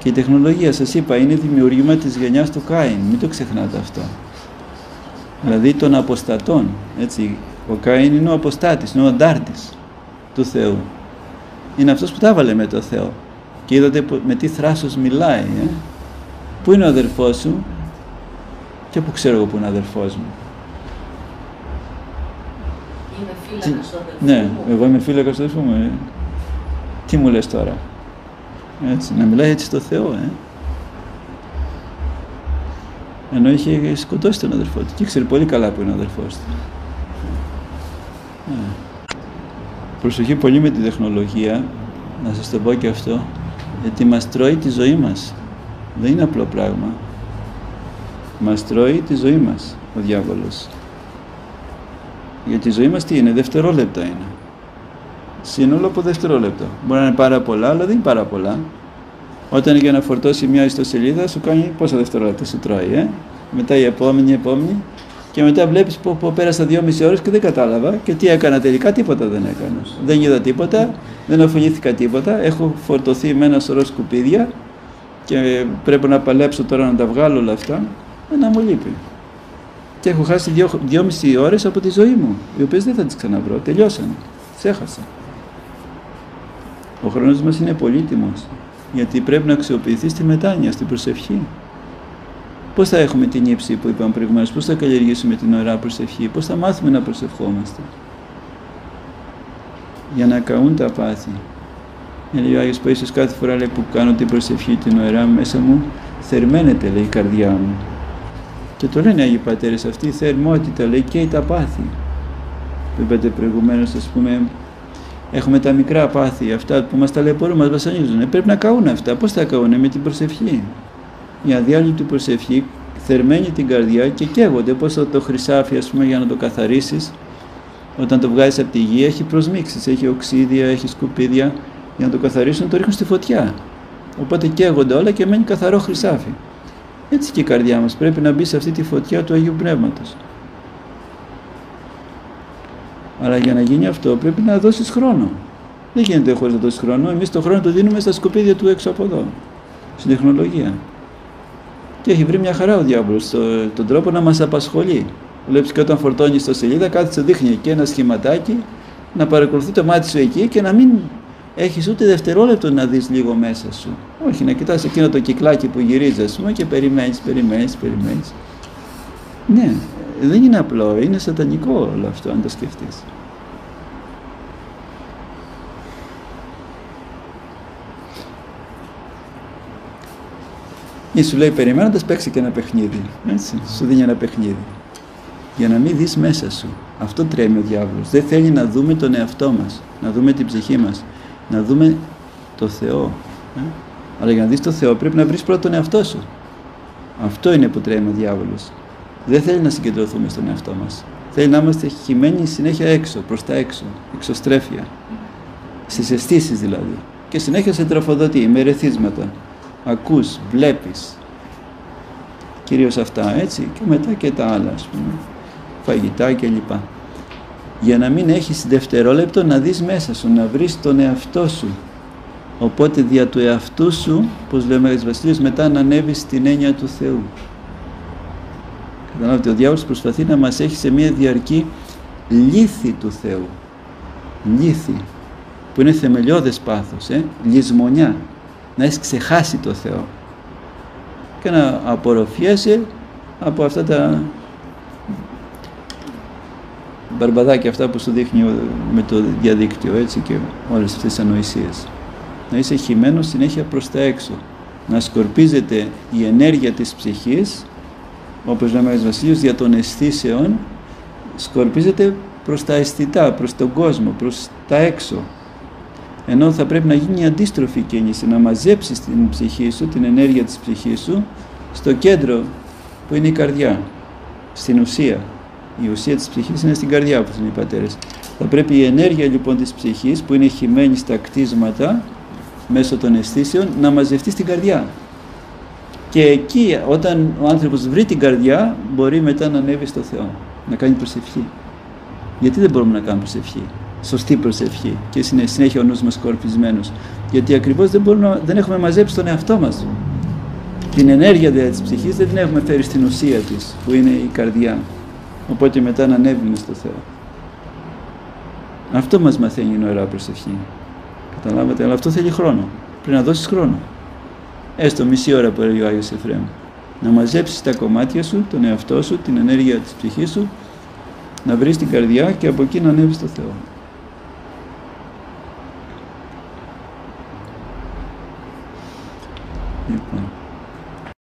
Και η τεχνολογία, σας είπα, είναι δημιουργήμα της γενιάς του Κάιν. Μην το ξεχνάτε αυτό. Δηλαδή των αποστατών. Έτσι. Ο Κάιν είναι ο αποστάτης, είναι ο αντάρτης του Θεού. Είναι αυτός που τα έβαλε με το Θεό. Και είδατε με τι θράσος μιλάει. Πού είναι ο αδερφός σου? Και πού ξέρω εγώ πού είναι ο αδερφός μου? Είμαι φύλακας του αδερφού Ναι, μου. εγώ είμαι φύλακας του αδερφού μου. Τι μου λες τώρα? Έτσι, να μιλάει έτσι στο Θεό, Ενώ είχε σκοτώσει τον αδερφό του και ήξερε πολύ καλά που είναι ο αδερφός του. Προσοχή πολύ με τη τεχνολογία, να σας το πω και αυτό, γιατί μας τρώει τη ζωή μας. Δεν είναι απλό πράγμα. Μας τρώει τη ζωή μας ο διάβολος. Γιατί η ζωή μας τι είναι? Δευτερόλεπτα είναι. Σύνολο από δευτερόλεπτα. Μπορεί να είναι πάρα πολλά, αλλά δεν είναι πάρα πολλά. Όταν για να φορτώσει μια ιστοσελίδα σου κάνει πόσα δευτερόλεπτα σου τρώει, Μετά η επόμενη, και μετά βλέπεις που πέρασα 2,5 ώρες και δεν κατάλαβα και τι έκανα τελικά? Τίποτα δεν έκανα. Δεν είδα τίποτα, δεν αφωνήθηκα τίποτα, έχω φορτωθεί με ένα σωρό σκουπίδια και πρέπει να παλέψω τώρα να τα βγάλω όλα αυτά, να μου λείπει. Και έχω χάσει 2,5 ώρες από τη ζωή μου, οι οποίες δεν θα τις ξαναβρω, τελειώσαν, τις έχασα. Ο χρόνος μας είναι πολύτιμος, γιατί πρέπει να αξιοποιηθεί στη μετάνοια, στην προσευχή. Πώς θα έχουμε την ύψη που είπαμε προηγουμένως, πώς θα καλλιεργήσουμε την ωραία προσευχή, πώς θα μάθουμε να προσευχόμαστε? Για να καούν τα πάθη. Λέει ο Άγιος Παΐσιος, κάθε φορά λέει, που κάνω την προσευχή την ωραία, μέσα μου θερμαίνεται, λέει, η καρδιά μου. Και το λένε οι Άγιοι Πατέρες, αυτή η θερμότητα, λέει, καίει τα πάθη. Που είπατε προηγουμένως, ας πούμε, έχουμε τα μικρά πάθη, αυτά που μας ταλαιπωρούν, μας βασανίζουν. Πρέπει να καούν αυτά. Πώς θα καούν? Με την προσευχή. Η αδιάλειπτη προσευχή θερμαίνει την καρδιά και καίγονται. Πώς το χρυσάφι, ας πούμε, για να το καθαρίσεις, όταν το βγάζεις από τη γη, έχει προσμίξεις, έχει οξύδια, έχει σκουπίδια. Για να το καθαρίσουν, το ρίχνουν στη φωτιά. Οπότε καίγονται όλα και μένει καθαρό χρυσάφι. Έτσι και η καρδιά μας πρέπει να μπει σε αυτή τη φωτιά του Αγίου Πνεύματος. Αλλά για να γίνει αυτό πρέπει να δώσεις χρόνο. Δεν γίνεται χωρίς να δώσεις χρόνο. Εμείς τον χρόνο το δίνουμε στα σκουπίδια του έξω από εδώ, στην τεχνολογία. Και έχει βρει μια χαρά ο διάβολος τον τρόπο να μας απασχολεί. Βλέπεις και όταν φορτώνεις στο σελίδα, κάθεται δείχνει εκεί ένα σχηματάκι, να παρακολουθεί το μάτι σου εκεί και να μην έχεις ούτε δευτερόλεπτο να δεις λίγο μέσα σου. Όχι, να κοιτάς εκείνο το κυκλάκι που γυρίζει, ας πούμε, και περιμένεις. Ναι, δεν είναι απλό, είναι σατανικό όλο αυτό, αν το σκεφτείς. Ή σου λέει, περιμένοντας, παίξει και ένα παιχνίδι. Έτσι, σου δίνει ένα παιχνίδι. Για να μην δεις μέσα σου. Αυτό τρέμει ο διάβολος. Δεν θέλει να δούμε τον εαυτό μας, να δούμε την ψυχή μας, να δούμε το Θεό. Αλλά για να δεις το Θεό πρέπει να βρεις πρώτα τον εαυτό σου. Αυτό είναι που τρέμει ο διάβολος. Δεν θέλει να συγκεντρωθούμε στον εαυτό μας. Θέλει να είμαστε χυμένοι συνέχεια έξω, προς τα έξω, εξωστρέφεια. Στις αισθήσεις δηλαδή. Και συνέχεια σε τροφοδοτεί με ερεθίσματα. Ακούς, βλέπεις. Κυρίως αυτά, έτσι, και μετά και τα άλλα, ας πούμε. Φαγητά κλπ. Για να μην έχεις δευτερόλεπτο να δεις μέσα σου, να βρεις τον εαυτό σου. Οπότε δια του εαυτού σου, όπως λέει ο Μέγας Βασίλειος, μετά να ανέβεις στην έννοια του Θεού. Καταλάβετε, ο διάβολος προσπαθεί να μας έχει σε μια διαρκή λύθη του Θεού. Λύθη, που είναι θεμελιώδες πάθος, λησμονιά. Να έχεις ξεχάσει το Θεό και να απορροφιέσαι από αυτά τα μπαρμπαδάκια αυτά που σου δείχνει με το διαδίκτυο, έτσι, και όλες αυτές τις ανοησίες. Να είσαι χυμένος συνέχεια προς τα έξω, να σκορπίζεται η ενέργεια της ψυχής, όπως λέμε ο Άγιος Βασίλειος, δια των αισθήσεων, σκορπίζεται προς τα αισθητά, προς τον κόσμο, προς τα έξω. Ενώ θα πρέπει να γίνει η αντίστροφη κίνηση, να μαζέψεις την ψυχή σου, την ενέργεια της ψυχής σου, στο κέντρο που είναι η καρδιά, στην ουσία. Η ουσία της ψυχής είναι στην καρδιά, όπως είναι οι πατέρες. Θα πρέπει η ενέργεια λοιπόν της ψυχής, που είναι χυμένη στα κτίσματα, μέσω των αισθήσεων, να μαζευτεί στην καρδιά. Και εκεί, όταν ο άνθρωπος βρει την καρδιά, μπορεί μετά να ανέβει στο Θεό, να κάνει προσευχή. Γιατί δεν μπορούμε να κάνουμε προσευχή? Σωστή προσευχή, και συνέχεια ο νους μας σκορπισμένος. Γιατί ακριβώς δεν έχουμε μαζέψει τον εαυτό μας. Την ενέργεια δηλαδή της ψυχής δεν την έχουμε φέρει στην ουσία της, που είναι η καρδιά. Οπότε μετά να ανέβουμε στο Θεό. Αυτό μας μαθαίνει η νοερά προσευχή. Καταλάβατε, αλλά αυτό θέλει χρόνο. Πρέπει να δώσεις χρόνο. Έστω μισή ώρα που έλεγε ο Άγιος Εφραίμ. Να μαζέψεις τα κομμάτια σου, τον εαυτό σου, την ενέργεια της ψυχής σου, να βρεις την καρδιά και από εκεί να ανέβεις στο Θεό.